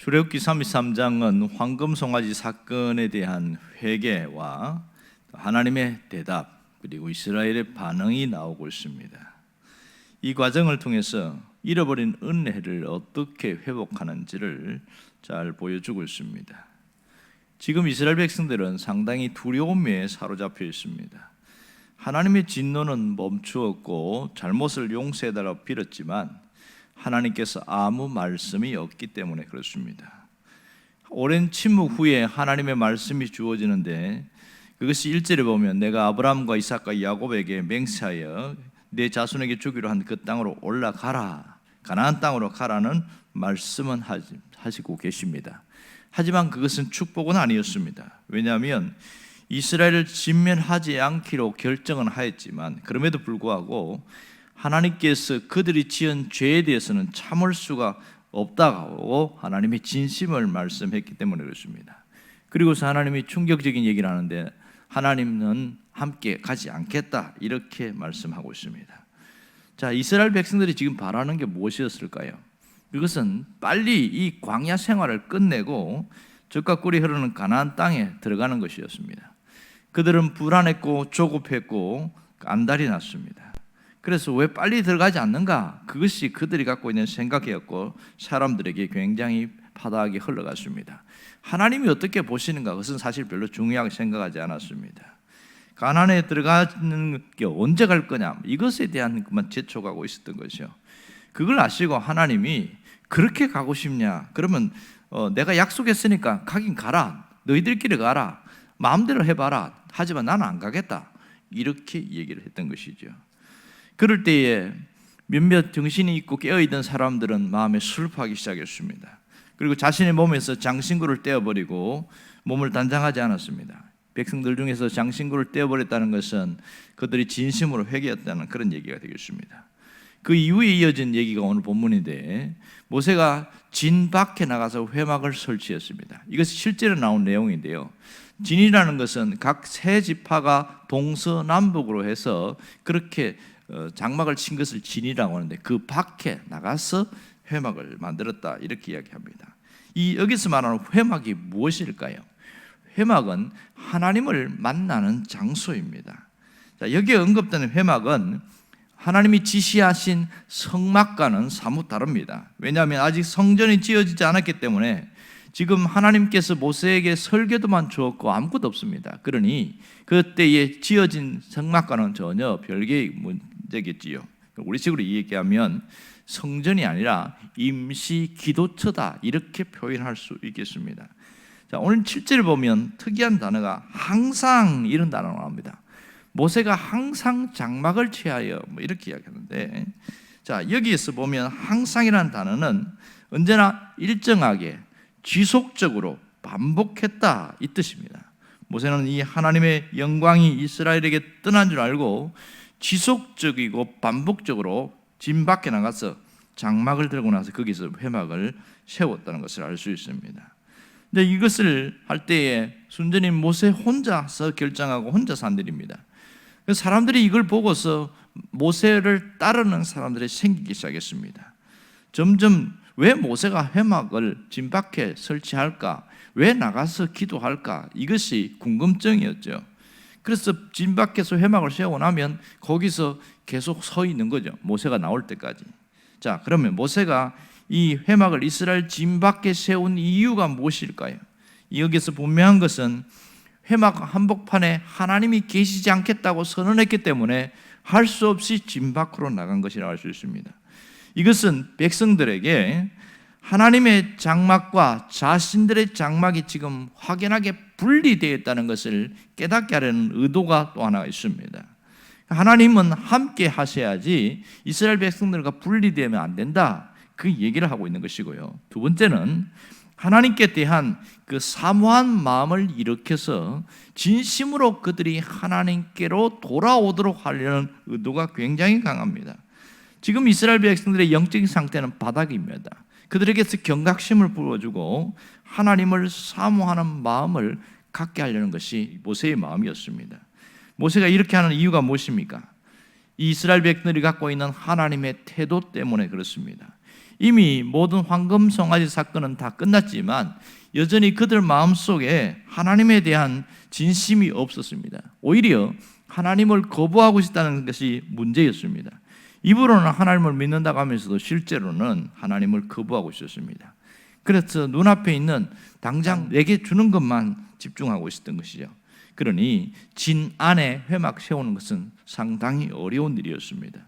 출애굽기 33장은 황금송아지 사건에 대한 회개와 하나님의 대답 그리고 이스라엘의 반응이 나오고 있습니다. 이 과정을 통해서 잃어버린 은혜를 어떻게 회복하는지를 잘 보여주고 있습니다. 지금 이스라엘 백성들은 상당히 두려움에 사로잡혀 있습니다. 하나님의 진노는 멈추었고 잘못을 용서해달라고 빌었지만 하나님께서 아무 말씀이 없기 때문에 그렇습니다. 오랜 침묵 후에 하나님의 말씀이 주어지는데 그것이 1절에 보면 내가 아브라함과 이삭과 야곱에게 맹세하여 내 자손에게 주기로 한 그 땅으로 올라가라, 가나안 땅으로 가라는 말씀은 하시고 계십니다. 하지만 그것은 축복은 아니었습니다. 왜냐하면 이스라엘을 진멸하지 않기로 결정은 하였지만 그럼에도 불구하고 하나님께서 그들이 지은 죄에 대해서는 참을 수가 없다고 하나님의 진심을 말씀했기 때문에 그렇습니다. 그리고서 하나님이 충격적인 얘기를 하는데 하나님은 함께 가지 않겠다 이렇게 말씀하고 있습니다. 자, 이스라엘 백성들이 지금 바라는 게 무엇이었을까요? 그것은 빨리 이 광야 생활을 끝내고 젖과 꿀이 흐르는 가나안 땅에 들어가는 것이었습니다. 그들은 불안했고 조급했고 안달이 났습니다. 그래서 왜 빨리 들어가지 않는가? 그것이 그들이 갖고 있는 생각이었고 사람들에게 굉장히 파다하게 흘러갔습니다. 하나님이 어떻게 보시는가? 그것은 사실 별로 중요하게 생각하지 않았습니다. 가나안에 들어가는 게 언제 갈 거냐? 이것에 대한 것만 재촉하고 있었던 것이요. 그걸 아시고 하나님이 그렇게 가고 싶냐? 그러면 내가 약속했으니까 가긴 가라. 너희들끼리 가라. 마음대로 해봐라. 하지만 나는 안 가겠다. 이렇게 얘기를 했던 것이죠. 그럴 때에 몇몇 정신이 있고 깨어있던 사람들은 마음에 슬퍼하기 시작했습니다. 그리고 자신의 몸에서 장신구를 떼어버리고 몸을 단장하지 않았습니다. 백성들 중에서 장신구를 떼어버렸다는 것은 그들이 진심으로 회개했다는 그런 얘기가 되겠습니다. 그 이후에 이어진 얘기가 오늘 본문인데 모세가 진 밖에 나가서 회막을 설치했습니다. 이것이 실제로 나온 내용인데요. 진이라는 것은 각 세 지파가 동서남북으로 해서 그렇게 장막을 친 것을 진이라고 하는데 그 밖에 나가서 회막을 만들었다 이렇게 이야기합니다. 이 여기서 말하는 회막이 무엇일까요? 회막은 하나님을 만나는 장소입니다. 자, 여기에 언급되는 회막은 하나님이 지시하신 성막과는 사뭇 다릅니다. 왜냐하면 아직 성전이 지어지지 않았기 때문에 지금 하나님께서 모세에게 설계도만 주었고 아무것도 없습니다. 그러니 그때에 지어진 성막과는 전혀 별개의 문제겠지요. 우리식으로 얘기하면 성전이 아니라 임시 기도처다 이렇게 표현할 수 있겠습니다. 자, 오늘 7절을 보면 특이한 단어가 항상 이런 단어가 나옵니다. 모세가 항상 장막을 취하여 이렇게 이야기하는데 자, 여기에서 보면 항상이라는 단어는 언제나 일정하게 지속적으로 반복했다 이 뜻입니다. 모세는 이 하나님의 영광이 이스라엘에게 떠난 줄 알고 지속적이고 반복적으로 진 밖에 나가서 장막을 들고 나서 거기서 회막을 세웠다는 것을 알 수 있습니다. 근데 이것을 할 때에 순전히 모세 혼자서 결정하고 혼자서 한 일입니다. 사람들이 이걸 보고서 모세를 따르는 사람들이 생기기 시작했습니다. 점점 왜 모세가 회막을 진 밖에 설치할까? 왜 나가서 기도할까? 이것이 궁금증이었죠. 그래서 진 밖에서 회막을 세우고 나면 거기서 계속 서 있는 거죠. 모세가 나올 때까지. 자, 그러면 모세가 이 회막을 이스라엘 진 밖에 세운 이유가 무엇일까요? 여기서 분명한 것은 회막 한복판에 하나님이 계시지 않겠다고 선언했기 때문에 할 수 없이 진 밖으로 나간 것이라고 할 수 있습니다. 이것은 백성들에게 하나님의 장막과 자신들의 장막이 지금 확연하게 분리되어 있다는 것을 깨닫게 하려는 의도가 또 하나 있습니다. 하나님은 함께 하셔야지 이스라엘 백성들과 분리되면 안 된다 그 얘기를 하고 있는 것이고요. 두 번째는 하나님께 대한 그 사모한 마음을 일으켜서 진심으로 그들이 하나님께로 돌아오도록 하려는 의도가 굉장히 강합니다. 지금 이스라엘 백성들의 영적인 상태는 바닥입니다. 그들에게서 경각심을 불어주고 하나님을 사모하는 마음을 갖게 하려는 것이 모세의 마음이었습니다. 모세가 이렇게 하는 이유가 무엇입니까? 이스라엘 백성들이 갖고 있는 하나님의 태도 때문에 그렇습니다. 이미 모든 황금 송아지 사건은 다 끝났지만 여전히 그들 마음속에 하나님에 대한 진심이 없었습니다. 오히려 하나님을 거부하고 있다는 것이 문제였습니다. 입으로는 하나님을 믿는다고 하면서도 실제로는 하나님을 거부하고 있었습니다. 그래서 눈앞에 있는 당장 내게 주는 것만 집중하고 있었던 것이죠. 그러니 진 안에 회막 세우는 것은 상당히 어려운 일이었습니다.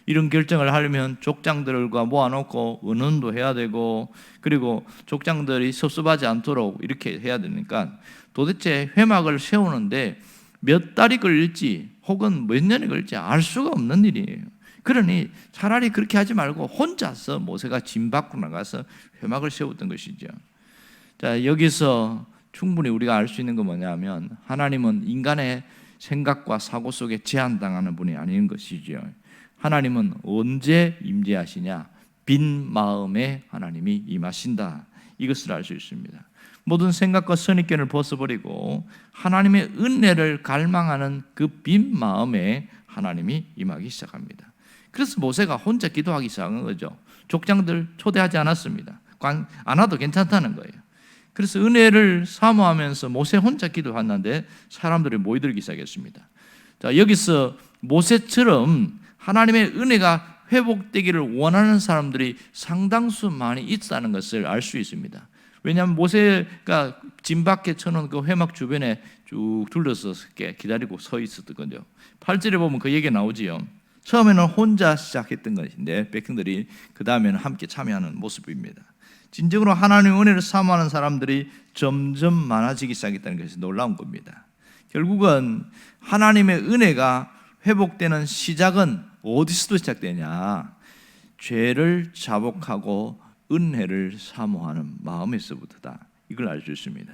이런 결정을 하려면 족장들과 모아놓고 의논도 해야 되고, 그리고 족장들이 섭섭하지 않도록 이렇게 해야 되니까 도대체 회막을 세우는데 몇 달이 걸릴지 혹은 몇 년이 걸릴지 알 수가 없는 일이에요. 그러니 차라리 그렇게 하지 말고 혼자서 모세가 짐 밖으로 나가서 회막을 세웠던 것이죠. 자, 여기서 충분히 우리가 알 수 있는 건 뭐냐면 하나님은 인간의 생각과 사고 속에 제한당하는 분이 아닌 것이죠. 하나님은 언제 임재하시냐? 빈 마음에 하나님이 임하신다. 이것을 알 수 있습니다. 모든 생각과 선입견을 벗어버리고 하나님의 은혜를 갈망하는 그 빈 마음에 하나님이 임하기 시작합니다. 그래서 모세가 혼자 기도하기 시작한 거죠. 족장들 초대하지 않았습니다. 안 와도 괜찮다는 거예요. 그래서 은혜를 사모하면서 모세 혼자 기도했는데 사람들이 모이들기 시작했습니다. 자, 여기서 모세처럼 하나님의 은혜가 회복되기를 원하는 사람들이 상당수 많이 있다는 것을 알 수 있습니다. 왜냐하면 모세가 짐 밖에 쳐놓은 그 회막 주변에 쭉 둘러서 기다리고 서 있었던 거죠. 8절에 보면 그 얘기가 나오지요. 처음에는 혼자 시작했던 것인데 백성들이 그 다음에는 함께 참여하는 모습입니다. 진정으로 하나님의 은혜를 사모하는 사람들이 점점 많아지기 시작했다는 것이 놀라운 겁니다. 결국은 하나님의 은혜가 회복되는 시작은 어디서도 시작되냐? 죄를 자복하고 은혜를 사모하는 마음에서부터다. 이걸 알 수 있습니다.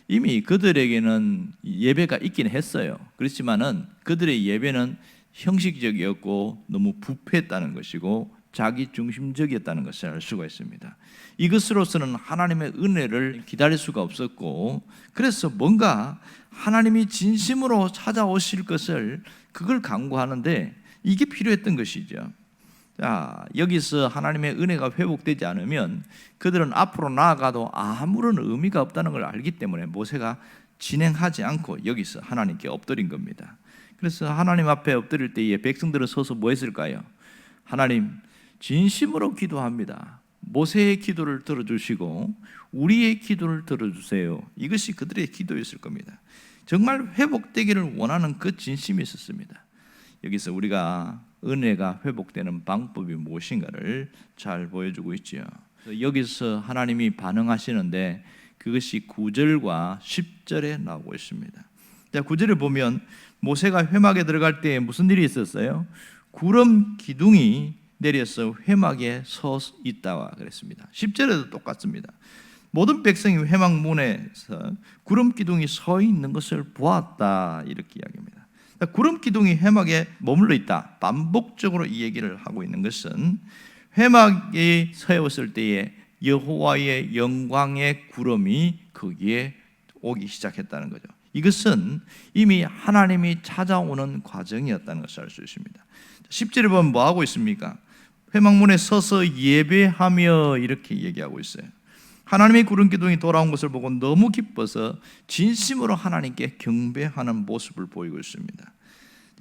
이미 그들에게는 예배가 있긴 했어요. 그렇지만은 그들의 예배는 형식적이었고 너무 부패했다는 것이고 자기 중심적이었다는 것을 알 수가 있습니다. 이것으로서는 하나님의 은혜를 기다릴 수가 없었고, 그래서 뭔가 하나님이 진심으로 찾아오실 것을 그걸 간구하는데 이게 필요했던 것이죠. 자, 여기서 하나님의 은혜가 회복되지 않으면 그들은 앞으로 나아가도 아무런 의미가 없다는 걸 알기 때문에 모세가 진행하지 않고 여기서 하나님께 엎드린 겁니다. 그래서 하나님 앞에 엎드릴 때에 백성들은 서서 뭐 했을까요? 하나님, 진심으로 기도합니다. 모세의 기도를 들어주시고 우리의 기도를 들어주세요. 이것이 그들의 기도였을 겁니다. 정말 회복되기를 원하는 그 진심이 있었습니다. 여기서 우리가 은혜가 회복되는 방법이 무엇인가를 잘 보여주고 있죠. 여기서 하나님이 반응하시는데 그것이 9절과 10절에 나오고 있습니다. 자, 9절에 보면 모세가 회막에 들어갈 때 무슨 일이 있었어요? 구름 기둥이 내려서 회막에 서 있다와 그랬습니다. 10절에도 똑같습니다. 모든 백성이 회막 문에서 구름 기둥이 서 있는 것을 보았다, 이렇게 이야기합니다. 구름 기둥이 회막에 머물러 있다, 반복적으로 이 얘기를 하고 있는 것은 회막에 세웠을 때에 여호와의 영광의 구름이 거기에 오기 시작했다는 거죠. 이것은 이미 하나님이 찾아오는 과정이었다는 것을 알 수 있습니다. 10절에 보면 뭐 하고 있습니까? 회막문에 서서 예배하며 이렇게 얘기하고 있어요. 하나님의 구름 기둥이 돌아온 것을 보고 너무 기뻐서 진심으로 하나님께 경배하는 모습을 보이고 있습니다.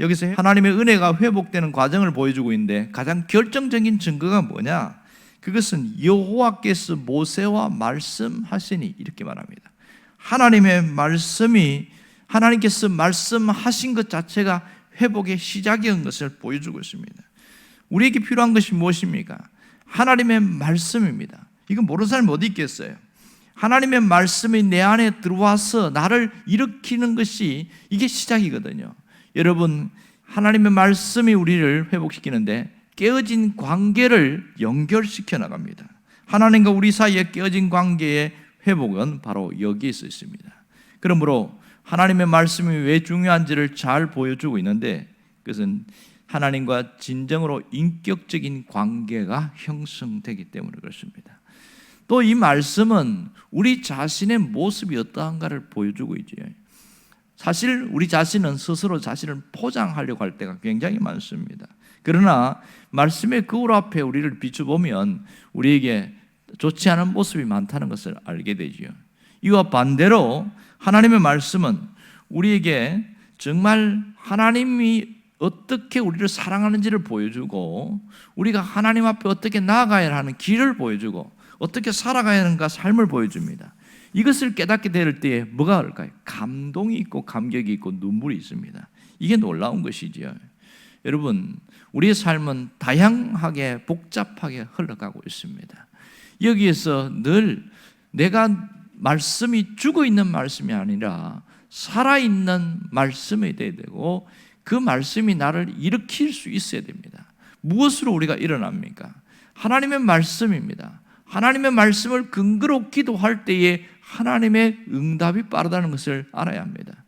여기서 하나님의 은혜가 회복되는 과정을 보여주고 있는데 가장 결정적인 증거가 뭐냐? 그것은 여호와께서 모세와 말씀하시니 이렇게 말합니다. 하나님의 말씀이, 하나님께서 말씀하신 것 자체가 회복의 시작이었던 것을 보여주고 있습니다. 우리에게 필요한 것이 무엇입니까? 하나님의 말씀입니다. 이건 모르는 사람이 어디 있겠어요? 하나님의 말씀이 내 안에 들어와서 나를 일으키는 것이 이게 시작이거든요. 여러분, 하나님의 말씀이 우리를 회복시키는데 깨어진 관계를 연결시켜 나갑니다. 하나님과 우리 사이에 깨어진 관계의 회복은 바로 여기에 있습니다. 그러므로 하나님의 말씀이 왜 중요한지를 잘 보여주고 있는데 그것은 하나님과 진정으로 인격적인 관계가 형성되기 때문에 그렇습니다. 또 이 말씀은 우리 자신의 모습이 어떠한가를 보여주고 있죠. 사실 우리 자신은 스스로 자신을 포장하려고 할 때가 굉장히 많습니다. 그러나 말씀의 거울 앞에 우리를 비춰보면 우리에게 좋지 않은 모습이 많다는 것을 알게 되지요. 이와 반대로 하나님의 말씀은 우리에게 정말 하나님이 어떻게 우리를 사랑하는지를 보여주고 우리가 하나님 앞에 어떻게 나아가야 하는 길을 보여주고 어떻게 살아가야 하는가 삶을 보여줍니다. 이것을 깨닫게 될 때에 뭐가 올까요? 감동이 있고 감격이 있고 눈물이 있습니다. 이게 놀라운 것이지요. 여러분, 우리의 삶은 다양하게 복잡하게 흘러가고 있습니다. 여기에서 늘 내가 말씀이 죽어있는 말씀이 아니라 살아있는 말씀이 돼야 되고 그 말씀이 나를 일으킬 수 있어야 됩니다. 무엇으로 우리가 일어납니까? 하나님의 말씀입니다. 하나님의 말씀을 근거로 기도할 때에 하나님의 응답이 빠르다는 것을 알아야 합니다.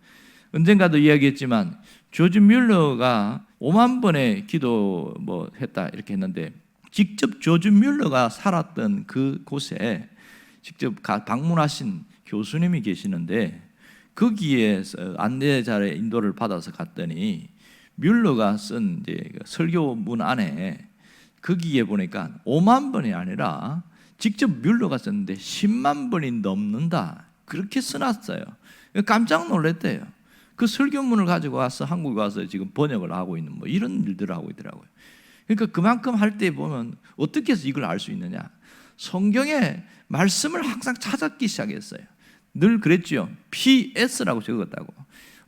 언젠가도 이야기했지만 조지 뮬러가 5만 번의 기도 했다 이렇게 했는데 직접 조지 뮬러가 살았던 그 곳에 직접 방문하신 교수님이 계시는데 거기에서 안내자의 인도를 받아서 갔더니 뮬러가 쓴 이제 설교문 안에 거기에 보니까 5만 번이 아니라 직접 뮬러가 썼는데 10만 번이 넘는다 그렇게 써놨어요. 깜짝 놀랐대요. 그 설교문을 가지고 와서 한국에 와서 지금 번역을 하고 있는 이런 일들을 하고 있더라고요. 그러니까 그만큼 할 때 보면 어떻게 해서 이걸 알 수 있느냐? 성경에 말씀을 항상 찾기 시작했어요. 늘 그랬죠. PS라고 적었다고.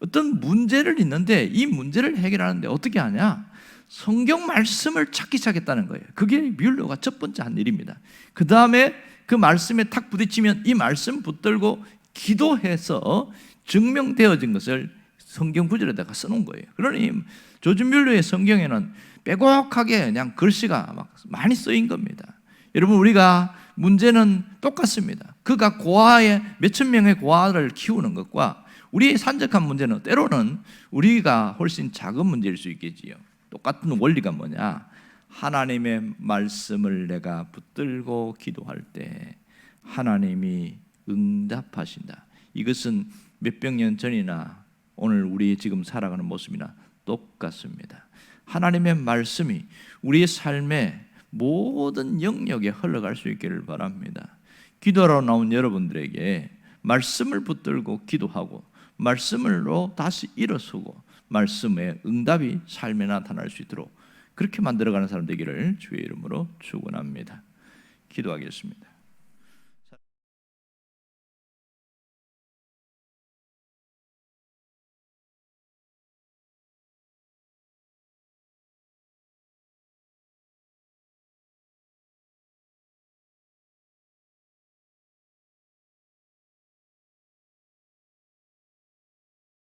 어떤 문제를 있는데 이 문제를 해결하는데 어떻게 하냐? 성경 말씀을 찾기 시작했다는 거예요. 그게 뮬러가 첫 번째 한 일입니다. 그 다음에 그 말씀에 탁 부딪히면 이 말씀 붙들고 기도해서 증명되어진 것을 성경 구절에다가 써놓은 거예요. 그러니 조지 뮬러의 성경에는 빼곡하게 그냥 글씨가 막 많이 쓰인 겁니다. 여러분, 우리가 문제는 똑같습니다. 그가 고아의 몇천 명의 고아를 키우는 것과 우리의 산적한 문제는 때로는 우리가 훨씬 작은 문제일 수 있겠지요. 똑같은 원리가 뭐냐? 하나님의 말씀을 내가 붙들고 기도할 때 하나님이 응답하신다. 이것은 몇백 년 전이나 오늘 우리 지금 살아가는 모습이나 똑같습니다. 하나님의 말씀이 우리의 삶의 모든 영역에 흘러갈 수 있기를 바랍니다. 기도하러 나온 여러분들에게 말씀을 붙들고 기도하고 말씀으로 다시 일어서고 말씀의 응답이 삶에 나타날 수 있도록 그렇게 만들어가는 사람 되기를 주의 이름으로 축원합니다. 기도하겠습니다.